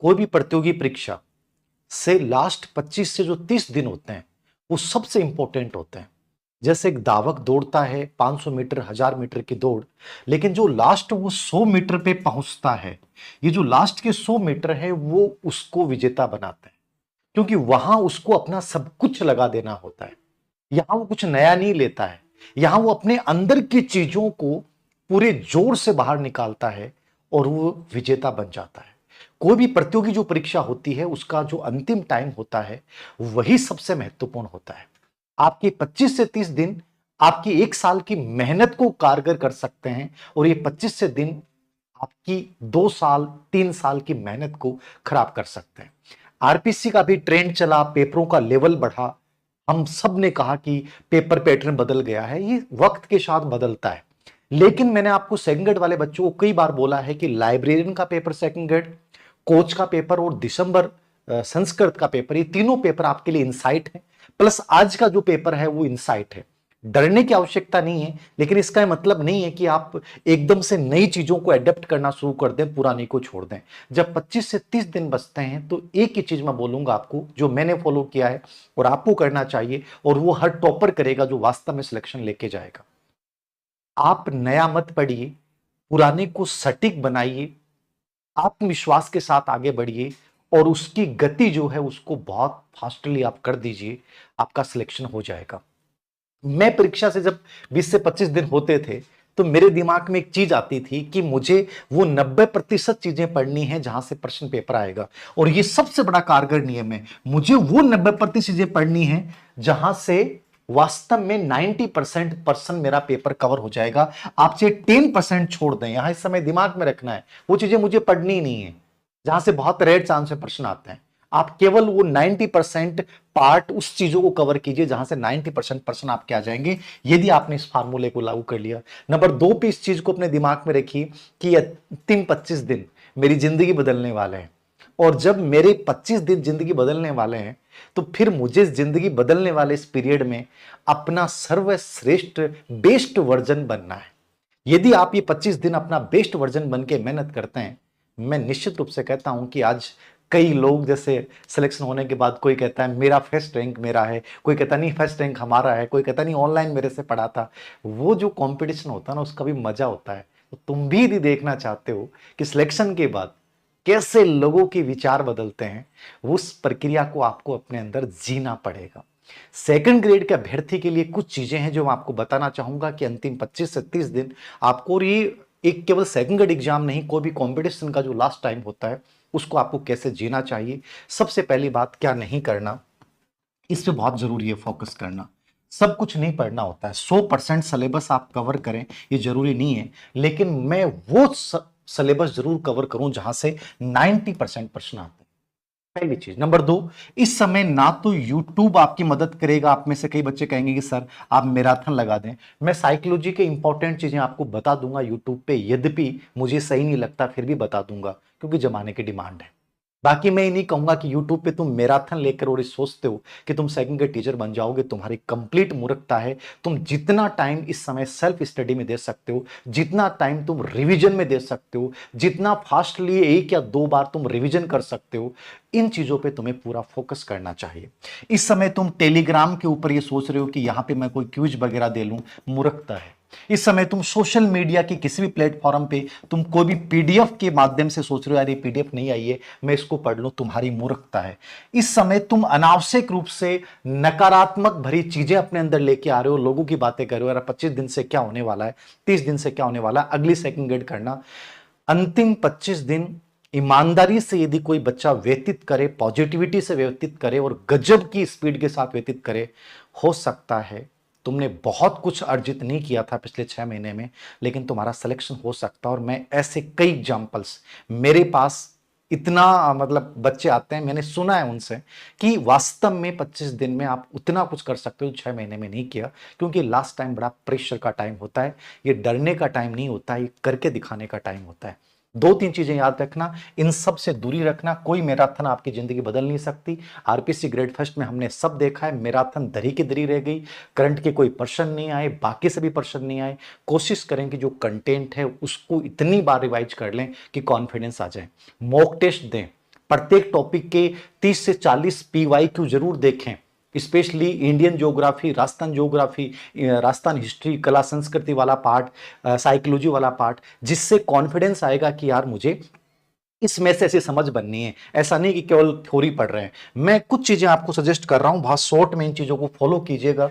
कोई भी प्रतियोगी परीक्षा से लास्ट 25 से जो 30 दिन होते हैं वो सबसे इंपॉर्टेंट होते हैं। जैसे एक धावक दौड़ता है 500 मीटर 1000 मीटर की दौड़, लेकिन जो लास्ट वो 100 मीटर पे पहुंचता है, ये जो लास्ट के 100 मीटर है वो उसको विजेता बनाता है, क्योंकि वहां उसको अपना सब कुछ लगा देना होता है। यहां वो कुछ नया नहीं लेता है, यहां वो अपने अंदर की चीजों को पूरे जोर से बाहर निकालता है और वो विजेता बन जाता है। कोई भी प्रतियोगी जो परीक्षा होती है उसका जो अंतिम टाइम होता है वही सबसे महत्वपूर्ण होता है। आपके 25 से 30 दिन आपकी एक साल की मेहनत को कारगर कर सकते हैं, और ये 25 से दिन आपकी 2 साल 3 साल की मेहनत को खराब कर सकते हैं। आरपीसी का भी ट्रेंड चला, पेपरों का लेवल बढ़ा, हम सब ने कहा कि पेपर पैटर्न बदल गया है। ये वक्त के साथ बदलता है, लेकिन मैंने आपको सेकंड ग्रेड वाले बच्चों को कई बार बोला है कि लाइब्रेरियन का पेपर सेकंड ग्रेड, कोच का पेपर और दिसंबर संस्कृत का पेपर, ये तीनों पेपर आपके लिए इनसाइट है। प्लस आज का जो पेपर है वो इनसाइट है। डरने की आवश्यकता नहीं है, लेकिन इसका मतलब नहीं है कि आप एकदम से नई चीजों को एडेप्ट करना शुरू कर दें, पुराने को छोड़ दें। जब 25 से 30 दिन बचते हैं तो एक ही चीज मैं बोलूंगा आपको, जो मैंने फॉलो किया है और आपको करना चाहिए, और वो हर टॉपर करेगा जो वास्तव में सिलेक्शन लेके जाएगा। आप नया मत पढ़िए, पुराने को सटीक बनाइए, आत्मविश्वास के साथ आगे बढ़िए, और उसकी गति जो है उसको बहुत फास्टली आप कर दीजिए, आपका सिलेक्शन हो जाएगा। मैं परीक्षा से जब 20 से 25 दिन होते थे तो मेरे दिमाग में एक चीज आती थी कि मुझे वो 90% चीजें पढ़नी है जहां से प्रश्न पेपर आएगा, और ये सबसे बड़ा कारगर नियम है। मुझे वो 90% चीजें पढ़नी है जहां से वास्तव में 90% पर्सन मेरा पेपर कवर हो जाएगा। आप चाहे 10% छोड़ दें, यहां इस समय दिमाग में रखना है वो चीजें मुझे पढ़नी नहीं है जहां से बहुत रेयर चांस से प्रश्न आते हैं। आप केवल वो 90% पार्ट उस चीजों को कवर कीजिए जहां से 90% पर्सन आपके आ जाएंगे, यदि आपने इस फार्मूले को लागू कर लिया। नंबर 2 पे इस चीज को अपने दिमाग में रखिए कि अंतिम 25 दिन मेरी जिंदगी बदलने वाले हैं, और जब मेरे 25 दिन जिंदगी बदलने वाले हैं तो फिर मुझे जिंदगी बदलने वाले इस पीरियड में अपना सर्वश्रेष्ठ बेस्ट वर्जन बनना है। यदि आप ये 25 दिन अपना बेस्ट वर्जन बन के मेहनत करते हैं, मैं निश्चित रूप से कहता हूं कि आज कई लोग, जैसे सिलेक्शन होने के बाद कोई कहता है मेरा फर्स्ट रैंक मेरा है, कोई कहता नहीं फर्स्ट रैंक हमारा है, कोई कहता नहीं ऑनलाइन मेरे से पढ़ा था। वो जो कंपटीशन होता है ना उसका भी मजा होता है। तो तुम भी यदि देखना चाहते हो कि सिलेक्शन के बाद कैसे लोगों के विचार बदलते हैं, उस प्रक्रिया को आपको अपने अंदर जीना पड़ेगा। सेकंड ग्रेड के अभ्यर्थी के लिए कुछ चीजें हैं जो मैं आपको बताना चाहूंगा कि अंतिम 25 से 30 दिन आपको, और ये एक केवल सेकंड ग्रेड एग्जाम नहीं, कोई भी कंपटीशन का जो लास्ट टाइम होता है उसको आपको कैसे जीना चाहिए। सबसे पहली बात, क्या नहीं करना, इस पे बहुत जरूरी है फोकस करना। सब कुछ नहीं पढ़ना होता है, 100% सिलेबस आप कवर करें ये जरूरी नहीं है, लेकिन मैं वो सिलेबस जरूर कवर करूं जहां से 90% प्रश्न आते हैं। पहली चीज। नंबर 2, इस समय ना तो YouTube आपकी मदद करेगा। आप में से कई बच्चे कहेंगे कि सर आप मैराथन लगा दें, मैं साइकोलॉजी के इंपॉर्टेंट चीजें आपको बता दूंगा YouTube पे, यद्यपि मुझे सही नहीं लगता फिर भी बता दूंगा क्योंकि जमाने की डिमांड है। बाकी मैं ये नहीं कहूंगा कि YouTube पे तुम मैराथन लेकर और ये सोचते हो कि तुम सेकंड ग्रेड टीचर बन जाओगे, तुम्हारी कंप्लीट मूर्खता है। तुम जितना टाइम इस समय सेल्फ स्टडी में दे सकते हो, जितना टाइम तुम रिवीजन में दे सकते हो, जितना फास्टली 1 या 2 बार तुम रिवीजन कर सकते हो, इन चीजों पे तुम्हें पूरा फोकस करना चाहिए। इस समय तुम टेलीग्राम के ऊपर ये सोच रहे हो कि यहां पे मैं कोई क्विज वगैरह दे लूं, मूर्खता है। इस समय तुम सोशल मीडिया की किसी भी प्लेटफॉर्म पे तुम कोई भी पीडीएफ के माध्यम से सोच रहे हो यार ये पीडीएफ नहीं आई है मैं इसको पढ़ लूं, तुम्हारी मूर्खता है। इस समय तुम अनावश्यक रूप से नकारात्मक भरी चीजें अपने अंदर लेके आ रहे हो, लोगों की बातें कर रहे हो, यार 25 दिन से क्या होने वाला है, 30 दिन से क्या होने वाला है, अगली सेकंड ग्रेड करना। अंतिम 25 दिन ईमानदारी से यदि कोई बच्चा व्यतीत करे, पॉजिटिविटी से व्यतीत करे और गजब की स्पीड के साथ व्यतीत करे, हो सकता है तुमने बहुत कुछ अर्जित नहीं किया था पिछले 6 महीने में, लेकिन तुम्हारा सिलेक्शन हो सकता है। और मैं ऐसे कई एग्जांपल्स, मेरे पास इतना मतलब बच्चे आते हैं, मैंने सुना है उनसे कि वास्तव में 25 दिन में आप उतना कुछ कर सकते हो 6 महीने में नहीं किया, क्योंकि लास्ट टाइम बड़ा प्रेशर का टाइम होता है। ये डरने का टाइम नहीं होता, ये करके दिखाने का टाइम होता है। 2-3 चीजें याद रखना, इन सब से दूरी रखना। कोई मैराथन आपकी जिंदगी बदल नहीं सकती। आरपीसी ग्रेड फर्स्ट में हमने सब देखा है, मैराथन धरी की धरी रह गई, करंट के कोई प्रश्न नहीं आए, बाकी से भी प्रश्न नहीं आए। कोशिश करें कि जो कंटेंट है उसको इतनी बार रिवाइज कर लें कि कॉन्फिडेंस आ जाए। मॉक टेस्ट दें, प्रत्येक टॉपिक के 30 से 40 PYQ जरूर देखें, specially Indian geography, Rajasthan history, कला संस्कृति वाला पार्ट, साइकोलॉजी वाला पार्ट, जिससे कॉन्फिडेंस आएगा कि यार मुझे इसमें से ऐसी समझ बननी है। ऐसा नहीं कि केवल थ्योरी पढ़ रहे हैं। मैं कुछ चीजें आपको सजेस्ट कर रहा हूं, बहुत शॉर्ट में इन चीजों को फॉलो कीजिएगा।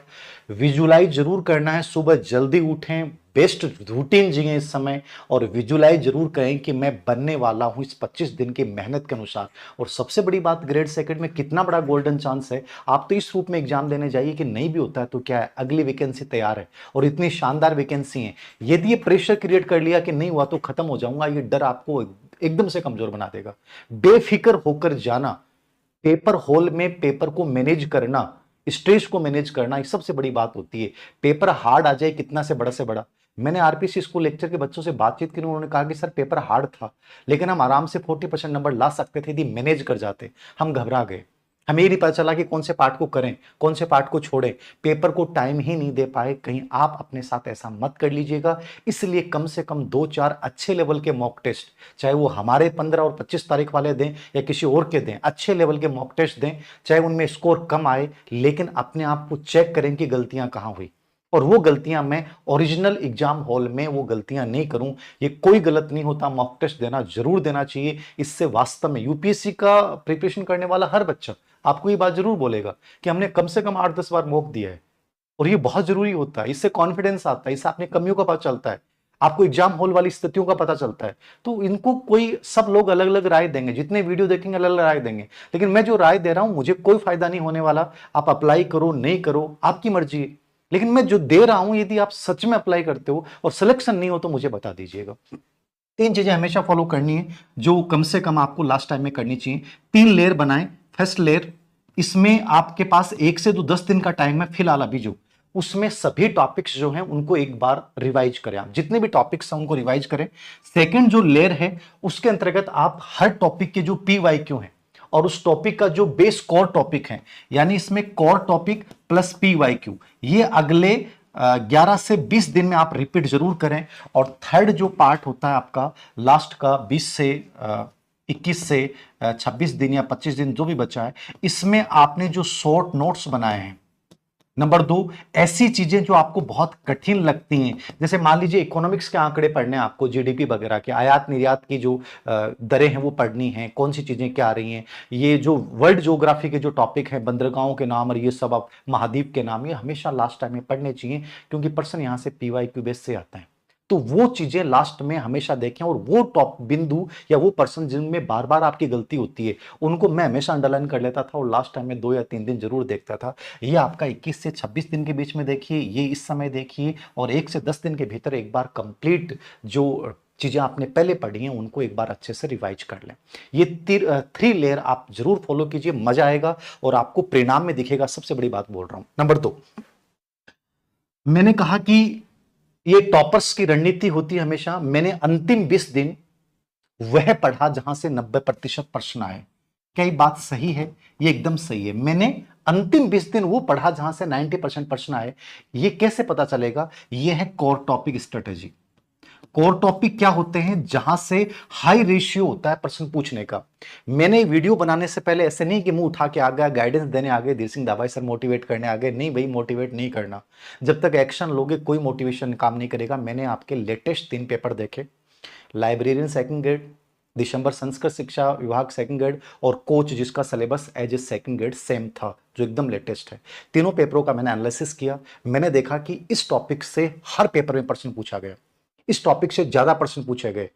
विजुलाइज जरूर करना है, सुबह जल्दी उठें, बेस्ट रूटीन जिए इस समय, और विजुलाइज जरूर करें कि मैं बनने वाला हूं इस 25 दिन की मेहनत के अनुसार। और सबसे बड़ी बात, ग्रेड सेकंड में कितना बड़ा गोल्डन चांस है। आप तो इस रूप में एग्जाम देने जाइए कि नहीं भी होता है तो क्या है, अगली वैकेंसी तैयार है, और इतनी शानदार वैकेंसी है। यदि ये प्रेशर क्रिएट कर लिया कि नहीं हुआ तो खत्म हो जाऊंगा, ये डर आपको एकदम से कमजोर बना देगा। बेफिक्र होकर जाना, पेपर हॉल में पेपर को मैनेज करना, स्ट्रेस को मैनेज करना, ये सबसे बड़ी बात होती है। पेपर हार्ड आ जाए कितना से बड़ा। मैंने आरपीसी स्कूल लेक्चर के बच्चों से बातचीत की, उन्होंने कहा कि सर पेपर हार्ड था, लेकिन हम आराम से 40% नंबर ला सकते थे यदि मैनेज कर जाते। हम घबरा गए, हमें ये नहीं पता चला कि कौन से पार्ट को करें, कौन से पार्ट को छोड़ें, पेपर को टाइम ही नहीं दे पाए। कहीं आप अपने साथ ऐसा मत कर लीजिएगा। इसलिए कम से कम 2-4 अच्छे लेवल के मॉक टेस्ट, चाहे वो हमारे 15 और 25 तारीख वाले दें या किसी और के दें, अच्छे लेवल के मॉक टेस्ट दें, चाहे उनमें स्कोर कम आए, लेकिन अपने आप को चेक करें कि गलतियां कहां हुई, और वो गलतियां मैं ओरिजिनल एग्जाम हॉल में वो गलतियां नहीं करूं। ये कोई गलत नहीं होता, मॉक टेस्ट देना जरूर देना चाहिए। इससे वास्तव में यूपीएससी का प्रिपरेशन करने वाला हर बच्चा आपको ये बात जरूर बोलेगा कि हमने कम से कम 8-10 बार मॉक दिया है, और ये बहुत जरूरी होता है। इससे कॉन्फिडेंस आता है, इससे अपनी कमियों का पता चलता है, आपको एग्जाम हॉल वाली स्थितियों का पता चलता है। तो इनको कोई, सब लोग अलग अलग राय देंगे, जितने वीडियो देखेंगे अलग अलग राय देंगे, लेकिन मैं जो राय दे रहा हूं मुझे कोई फायदा नहीं होने वाला। आप अप्लाई करो नहीं करो आपकी मर्जी है, लेकिन मैं जो दे रहा हूं यदि आप सच में अप्लाई करते हो और सिलेक्शन नहीं हो तो मुझे बता दीजिएगा। 3 चीजें हमेशा फॉलो करनी है जो कम से कम आपको लास्ट टाइम में करनी चाहिए। 3 लेयर बनाएं। फर्स्ट लेयर, इसमें आपके पास 1 से 10 दिन का टाइम है फिलहाल अभी, जो उसमें सभी टॉपिक्स जो हैं उनको एक बार रिवाइज करें, आप जितने भी टॉपिक्स हैं उनको रिवाइज करें। सेकंड जो लेयर है उसके अंतर्गत आप हर टॉपिक के जो PYQ हैं और उस टॉपिक का जो बेस कोर टॉपिक है, यानी इसमें कोर टॉपिक प्लस PYQ, ये अगले 11 से 20 दिन में आप रिपीट जरूर करें। और थर्ड जो पार्ट होता है आपका लास्ट का 20 से 21 से 26 दिन या 25 दिन जो भी बचा है, इसमें आपने जो शॉर्ट नोट्स बनाए हैं, नंबर 2, ऐसी चीजें जो आपको बहुत कठिन लगती हैं, जैसे मान लीजिए इकोनॉमिक्स के आंकड़े पढ़ने हैं आपको, जीडीपी वगैरह के, आयात निर्यात की जो दरें हैं वो पढ़नी है, कौन सी चीजें क्या आ रही हैं, ये जो वर्ल्ड ज्योग्राफी के जो टॉपिक है, बंदरगाहों के नाम और ये सब, आप महाद्वीप के नाम, ये हमेशा लास्ट टाइम में पढ़ने चाहिए, क्योंकि पर्सन यहां से PYQ बेस से आता है। तो वो चीजें लास्ट में हमेशा देखें, और वो टॉप बिंदु या वो पर्सन जिनमें बार बार आपकी गलती होती है उनको मैं हमेशा अंडरलाइन कर लेता था और लास्ट टाइम में 2 या 3 दिन जरूर देखता था। ये आपका 21 से 26 दिन के बीच में देखिए, ये इस समय देखिए, और 1 से 10 दिन के भीतर एक बार कंप्लीट जो चीजें आपने पहले पढ़ी हैं उनको एक बार अच्छे से रिवाइज कर लें। ये 3 लेयर आप जरूर फॉलो कीजिए, मजा आएगा और आपको परिणाम में दिखेगा। सबसे बड़ी बात बोल रहा हूं। नंबर 2, मैंने कहा कि ये टॉपर्स की रणनीति होती है हमेशा। मैंने अंतिम 20 दिन वह पढ़ा जहां से 90% प्रश्न आए। क्या ये बात सही है? ये एकदम सही है। मैंने अंतिम 20 दिन वो पढ़ा जहां से 90% प्रश्न आए। ये कैसे पता चलेगा? ये है core topic strategy. Core topic क्या होते हैं? जहां से हाई रेशियो होता है प्रश्न पूछने का। मैंने वीडियो बनाने से पहले ऐसे नहीं कि मुंह उठा के आ गया, गाइडेंस देने आ गए, धीर सिंह दाभाई सर मोटिवेट करने आ गए। नहीं भाई, मोटिवेट नहीं करना। जब तक एक्शन लोगे कोई मोटिवेशन काम नहीं करेगा। मैंने आपके लेटेस्ट 3 पेपर देखे, लाइब्रेरियन सेकंड ग्रेड, दिसंबर संस्कृत शिक्षा विभाग सेकंड ग्रेड, और कोच जिसका syllabus as a second grade same था, जो एकदम लेटेस्ट है। तीनों पेपरों का मैंने एनालिसिस किया। मैंने देखा कि इस टॉपिक से हर पेपर में प्रश्न पूछा गया, इस टॉपिक से ज्यादा प्रश्न पूछे गए,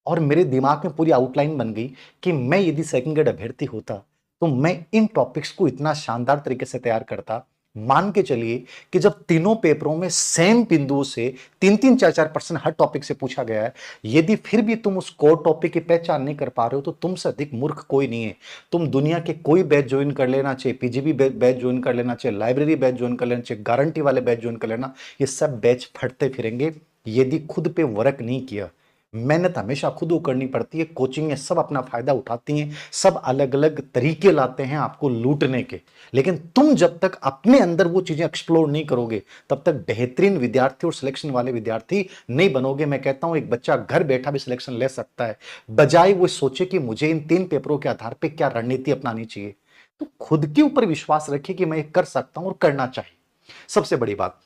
और मेरे दिमाग में पूरी आउटलाइन बन गई कि मैं यदि सेकंड ग्रेड अभ्यर्थी होता तो मैं इन टॉपिक्स को इतना शानदार तरीके से तैयार करता। मान के चलिए कि जब तीनों पेपरों में सेम बिंदुओं से 3-3, 4-4 प्रश्न हर टॉपिक से पूछा गया है, यदि फिर भी तुम उस कोर टॉपिक की पहचान नहीं कर पा रहे हो तो तुमसे अधिक मूर्ख कोई नहीं है। तुम दुनिया के कोई बैच ज्वाइन कर लेना, चाहे पीजीबी बैच ज्वाइन कर लेना, चाहे लाइब्रेरी बैच ज्वाइन कर लेना, चाहे गारंटी वाले बैच ज्वाइन कर लेना, ये सब बैच फटते फिरेंगे यदि खुद पे वर्क नहीं किया। मेहनत हमेशा खुद को करनी पड़ती है। कोचिंग में सब अपना फायदा उठाती हैं, सब अलग अलग तरीके लाते हैं आपको लूटने के, लेकिन तुम जब तक अपने अंदर वो चीजें एक्सप्लोर नहीं करोगे तब तक बेहतरीन विद्यार्थी और सिलेक्शन वाले विद्यार्थी नहीं बनोगे। मैं कहता हूं एक बच्चा घर बैठा भी सिलेक्शन ले सकता है, बजाय वो सोचे कि मुझे इन 3 पेपरों के आधार पर क्या रणनीति अपनानी चाहिए। तो खुद के ऊपर विश्वास रखिए कि मैं कर सकता हूं और करना चाहिए। सबसे बड़ी बात,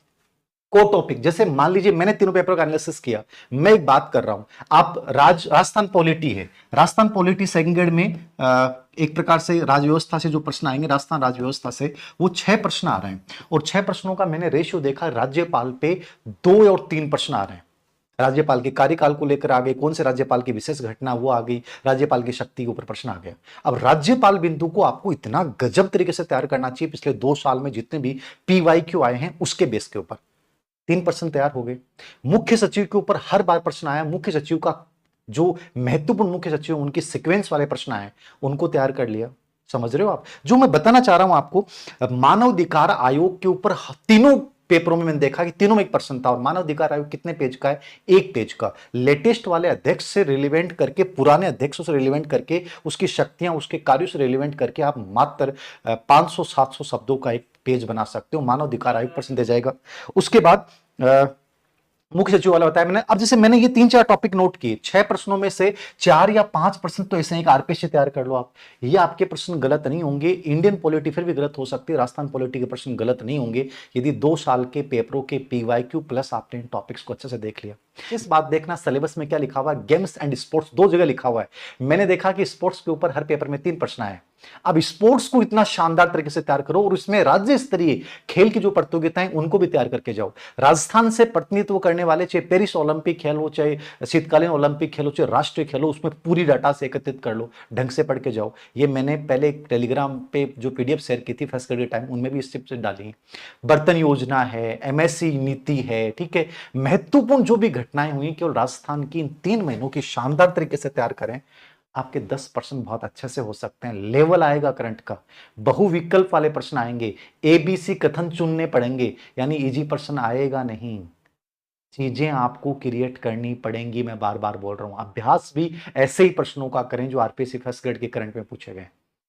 को टॉपिक, जैसे मान लीजिए मैंने तीनों पेपर का एनालिसिस किया, मैं एक बात कर रहा हूं, आप राजस्थान पॉलिटी है, राजस्थान पॉलिटी सेकंड ग्रेड में एक प्रकार से राजव्यवस्था से जो प्रश्न आएंगे, राजस्थान राजव्यवस्था से वो 6 प्रश्न आ रहे हैं, और 6 प्रश्नों का मैंने रेशियो देखा, राज्यपाल पे 2 और 3 प्रश्न आ रहे हैं। राज्यपाल के कार्यकाल को लेकर आ गए, कौन से राज्यपाल की विशेष घटना वो आ गई, राज्यपाल की शक्ति के ऊपर प्रश्न आ गया। अब राज्यपाल बिंदु को आपको इतना गजब तरीके से तैयार करना चाहिए, पिछले 2 साल में जितने भी PYQ आए हैं उसके बेस के ऊपर 3 प्रश्न तैयार हो गए। मुख्य सचिव के ऊपर हर बार प्रश्न आया, मुख्य सचिव का जो महत्वपूर्ण मुख्य सचिव उनके सीक्वेंस वाले प्रश्न आए उनको तैयार कर लिया। समझ रहे हो आप जो मैं बताना चाह रहा हूं आपको? मानव अधिकार आयोग के ऊपर तीनों पेपरों में मैंने देखा कि तीनों में एक प्रश्न था, और मानव अधिकार आयोग कितने पेज का है? 1 पेज का। लेटेस्ट वाले अध्यक्ष से रिलेवेंट करके, पुराने अध्यक्षों से रिलेवेंट करके, उसकी शक्तियां उसके कार्यों से रिलेवेंट करके आप मात्र 500-700 शब्दों का एक पेज बना सकते हो। मानव अधिकार आयोग प्रश्न दे जाएगा। उसके बाद मुख्य सचिव वाला बताया मैंने। अब जैसे मैंने ये 3-4 टॉपिक नोट किए, 6 प्रश्नों में से 4 या 5 प्रश्न तो ऐसे एक आरपीएस से तैयार कर लो आप। ये आपके प्रश्न गलत नहीं होंगे। इंडियन पॉलिटी फिर भी गलत हो सकती है, राजस्थान पॉलिटी के प्रश्न गलत नहीं होंगे यदि 2 साल के पेपरों के PYQ प्लस आपने इन टॉपिक्स को अच्छे से देख लिया। इस बात देखना सिलेबस में क्या लिखा हुआ है, गेम्स एंड स्पोर्ट्स 2 जगह लिखा हुआ है। मैंने देखा कि स्पोर्ट्स के ऊपर हर पेपर में 3 प्रश्न आए। अब स्पोर्ट्स को इतना शानदार तरीके से तैयार करो और इसमें राज्य स्तरीय खेल की जो प्रतियोगिताएं उनको भी तैयार करके जाओ। राजस्थान से प्रतिनिधित्व करने वाले, चाहे पेरिस ओलंपिक खेल हो, चाहे शीतकालीन ओलंपिक खेल हो, चाहे राष्ट्रीय खेल हो, उसमें पूरी डाटा से एकत्रित कर लो, ढंग से पढ़ के जाओ। ये मैंने पहले टेलीग्राम पे जो PDF शेयर की थी फर्स्ट ग्रेड टाइम, उनमें भी इस टिप्स डाली है। बर्तन योजना है, MSC नीति है, ठीक है, महत्वपूर्ण जो भी घटनाएं हुई केवल राजस्थान की इन 3 महीनों की शानदार तरीके से तैयार करें, आपके 10% बहुत अच्छे से हो सकते हैं। लेवल आएगा करंट का, बहुविकल्प वाले प्रश्न आएंगे, ABC कथन चुनने पड़ेंगे, यानी इजी प्रश्न आएगा नहीं। चीजें आपको क्रिएट करनी पड़ेंगी। मैं बार बार बोल रहा हूं, अभ्यास भी ऐसे ही प्रश्नों का करें जो RPSC फर्स्ट ग्रेड के करंट में पूछे गए,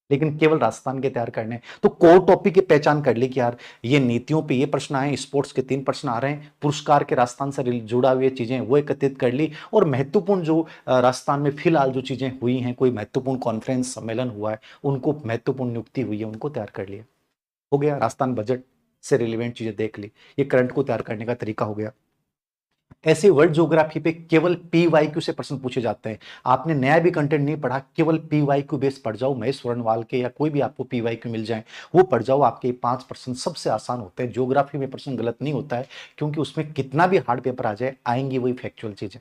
लेकिन केवल राजस्थान के तैयार करने। तो कोर टॉपिक की पहचान कर ली कि यार ये नीतियों पे ये प्रश्न आए, स्पोर्ट्स के 3 प्रश्न आ रहे हैं, पुरस्कार के राजस्थान से जुड़ा हुई चीजें वो एकत्रित कर ली, और महत्वपूर्ण जो राजस्थान में फिलहाल जो चीजें हुई हैं, कोई महत्वपूर्ण कॉन्फ्रेंस सम्मेलन हुआ है, उनको महत्वपूर्ण नियुक्ति हुई है, उनको तैयार कर लिया। हो गया। राजस्थान बजट से रिलेवेंट चीजें देख ली, ये करंट को तैयार करने का तरीका हो गया। ऐसे वर्ल्ड ज्योग्राफी पे केवल PYQ से प्रश्न पूछे जाते हैं। आपने नया भी कंटेंट नहीं पढ़ा, केवल PYQ बेस पढ़ जाओ, महेश वर्णवाल के या कोई भी आपको PYQ मिल जाए वो पढ़ जाओ। आपके 5 प्रश्न सबसे आसान होते हैं। ज्योग्राफी में प्रश्न गलत नहीं होता है, क्योंकि उसमें कितना भी हार्ड पेपर आ जाए आएंगी वही फैक्चुअल चीजें।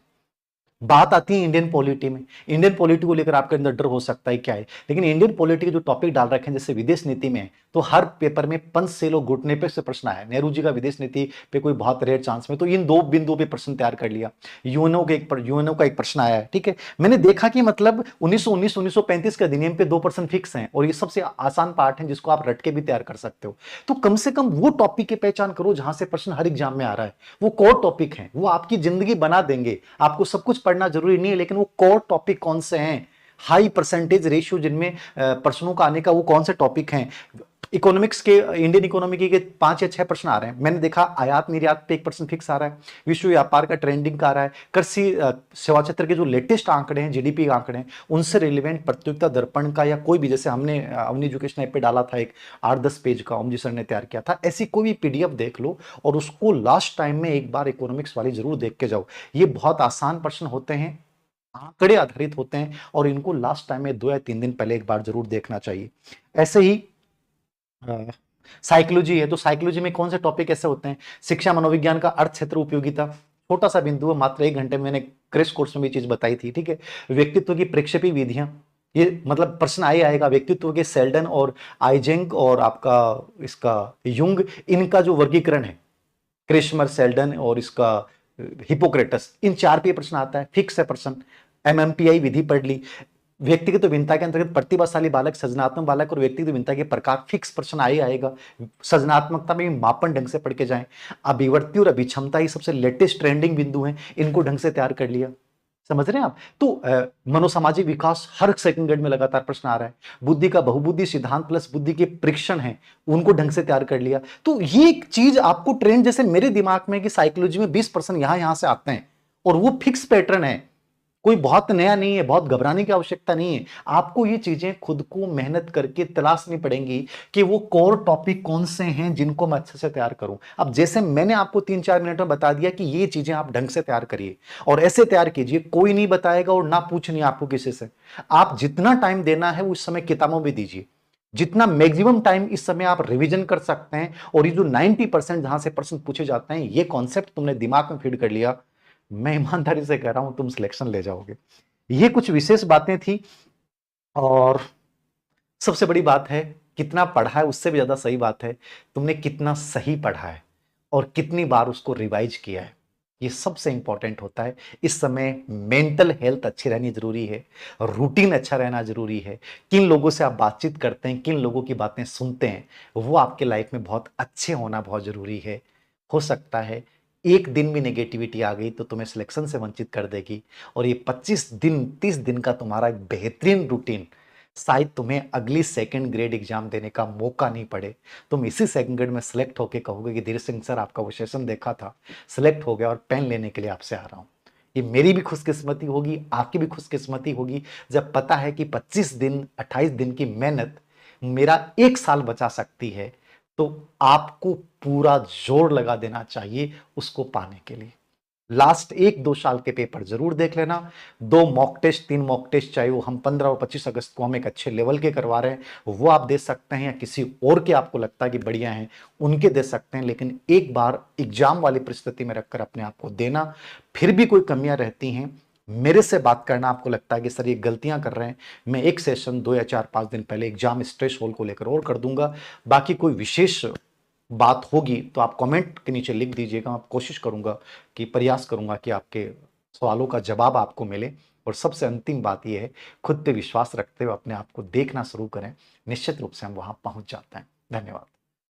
बात आती है इंडियन पॉलिटी में। इंडियन पॉलिटी को लेकर आपके अंदर डर हो सकता है क्या है, लेकिन इंडियन पॉलिटी के जो टॉपिक डाल रखे हैं जैसे विदेश नीति में, तो हर पेपर में पंचसेल और घुटने पे से प्रश्न आया। नेहरू जी का विदेश नीति पे कोई बहुत रेयर चांस में, तो इन 2 बिंदुओं पे प्रश्न तैयार कर लिया। यूएनओ का एक प्रश्न आया है, ठीक है। मैंने देखा कि मतलब 1935 के अधिनियम पे 2 प्रश्न फिक्स हैं, और ये सबसे आसान पार्ट है जिसको आप रट के भी तैयार कर सकते हो। तो कम से कम वो टॉपिक की पहचान करो जहां से प्रश्न हर एग्जाम में आ रहा है। वो कोर टॉपिक है, वो आपकी जिंदगी बना देंगे। आपको सब कुछ पढ़ना जरूरी नहीं है, लेकिन वो कोर टॉपिक कौन से हैं, हाई परसेंटेज रेशियो जिनमें प्रश्नों का आने का, वो कौन से टॉपिक हैं। इकोनॉमिक्स के, इंडियन इकोनॉमी के 5 या 6 प्रश्न आ रहे हैं। मैंने देखा आयात निर्यात पे 1 प्रश्न फिक्स आ रहा है, विश्व व्यापार का ट्रेंडिंग का आ रहा है, कृषि सेवा क्षेत्र के जो लेटेस्ट आंकड़े हैं, GDP आंकड़े हैं, उनसे रिलेवेंट प्रतियोगिता दर्पण का, या कोई भी, जैसे हमने अवनी एजुकेशन ऐप पे डाला था एक 8-10 पेज का, ओम जी सर ने तैयार किया था, ऐसी कोई भी PDF देख लो और उसको लास्ट टाइम में एक बार इकोनॉमिक्स वाली जरूर देख के जाओ। ये बहुत आसान प्रश्न होते हैं, आंकड़े आधारित होते हैं, और इनको लास्ट टाइम में 2 या 3 दिन पहले एक बार जरूर देखना चाहिए। ऐसे ही साइकोलॉजी है, तो साइकोलॉजी में कौन से टॉपिक ऐसे होते हैं? शिक्षा मनोविज्ञान का अर्थ क्षेत्र उपयोगिता, छोटा सा बिंदु है, मात्र 1 घंटे में मैंने क्रैश कोर्स में भी चीज बताई थी, ठीक है। व्यक्तित्व की प्रक्षेपी विधियां, ये मतलब प्रश्न आएगा। व्यक्तित्व के सेल्डन और आइजेंक और आपका इसका युंग, इनका जो वर्गीकरण है, क्रिश्मर, सेल्डन और इसका हिपोक्रेटस, इन 4 पे प्रश्न आता है, फिक्स है प्रश्न। MMPI विधि पढ़ ली। व्यक्तिगत भिन्नता के अंतर्गत प्रतिभाशाली बालक, सृजनात्मक बालक और व्यक्तिगत भिन्नता के प्रकार, फिक्स प्रश्न आएगा। सृजनात्मकता में मापन ढंग से पढ़ के जाएं। अभिवर्ती और अभिक्षमता ही सबसे लेटेस्ट ट्रेंडिंग बिंदु हैं, इनको ढंग से तैयार कर लिया। समझ रहे हैं आप? तो मनोसामाजिक विकास, हर सेकंड ग्रेड में लगातार प्रश्न आ रहा है। बुद्धि का बहुबुद्धि सिद्धांत प्लस बुद्धि के परीक्षण है, उनको ढंग से तैयार कर लिया। तो ये एक चीज आपको ट्रेंड, जैसे मेरे दिमाग में कि साइकोलॉजी में 20% यहां से आते हैं और वो फिक्स पैटर्न है, कोई बहुत नया नहीं है, बहुत घबराने की आवश्यकता नहीं है। आपको ये चीजें खुद को मेहनत करके तलाशनी पड़ेंगी कि वो कोर टॉपिक कौन से हैं जिनको मैं अच्छे से तैयार करूं। अब जैसे मैंने आपको 3-4 मिनट में बता दिया कि ये चीजें आप ढंग से तैयार करिए और ऐसे तैयार कीजिए, कोई नहीं बताएगा और ना पूछनी आपको किसी से। आप जितना टाइम देना है उस समय किताबों में दीजिए, जितना मैक्सिमम टाइम इस समय आप रिवीजन कर सकते हैं। और ये जो 90% जहां से प्रश्न पूछे जाते हैं, ये कॉन्सेप्ट तुमने दिमाग में फीड कर लिया, मैं ईमानदारी से कह रहा हूं तुम सिलेक्शन ले जाओगे। ये कुछ विशेष बातें थी। और सबसे बड़ी बात है, कितना पढ़ा है उससे भी ज्यादा सही बात है तुमने कितना सही पढ़ा है और कितनी बार उसको रिवाइज किया है। ये सबसे इंपॉर्टेंट होता है। इस समय मेंटल हेल्थ अच्छी रहनी जरूरी है, रूटीन अच्छा रहना जरूरी है। किन लोगों से आप बातचीत करते हैं, किन लोगों की बातें सुनते हैं, वो आपके लाइफ में बहुत अच्छे होना बहुत जरूरी है। हो सकता है एक दिन भी नेगेटिविटी आ गई तो तुम्हें सिलेक्शन से वंचित कर देगी, और ये 25 दिन 30 दिन का तुम्हारा एक बेहतरीन रूटीन शायद तुम्हें अगली सेकंड ग्रेड एग्जाम देने का मौका नहीं पड़े। तुम इसी सेकंड ग्रेड में सिलेक्ट होके कहोगे कि धीरे सिंह सर आपका वो सेशन देखा था, सिलेक्ट हो गया और पेन लेने के लिए आपसे आ रहा हूं। ये मेरी भी खुशकिस्मती होगी, आपकी भी खुशकिस्मती होगी, जब पता है कि 25 दिन 28 दिन की मेहनत मेरा 1 साल बचा सकती है। तो आपको पूरा जोर लगा देना चाहिए उसको पाने के लिए। लास्ट 1-2 साल के पेपर जरूर देख लेना। 2 मॉक टेस्ट 3 मॉक टेस्ट, चाहे वो हम 15 और 25 अगस्त को हम एक अच्छे लेवल के करवा रहे हैं, वो आप दे सकते हैं, या किसी और के आपको लगता है कि बढ़िया हैं उनके दे सकते हैं। लेकिन एक बार एग्जाम वाली परिस्थिति में रखकर अपने आप को देना। फिर भी कोई कमियां रहती हैं, मेरे से बात करना। आपको लगता है कि सर ये गलतियां कर रहे हैं, मैं एक सेशन 2 या 4-5 दिन पहले एग्जाम स्ट्रेस होल को लेकर और कर दूंगा। बाकी कोई विशेष बात होगी तो आप कमेंट के नीचे लिख दीजिएगा। आप कोशिश करूंगा कि प्रयास करूंगा कि आपके सवालों का जवाब आपको मिले। और सबसे अंतिम बात यह है, खुद पे विश्वास रखते हुए अपने आप को देखना शुरू करें, निश्चित रूप से हम वहां पहुंच जाते हैं। धन्यवाद।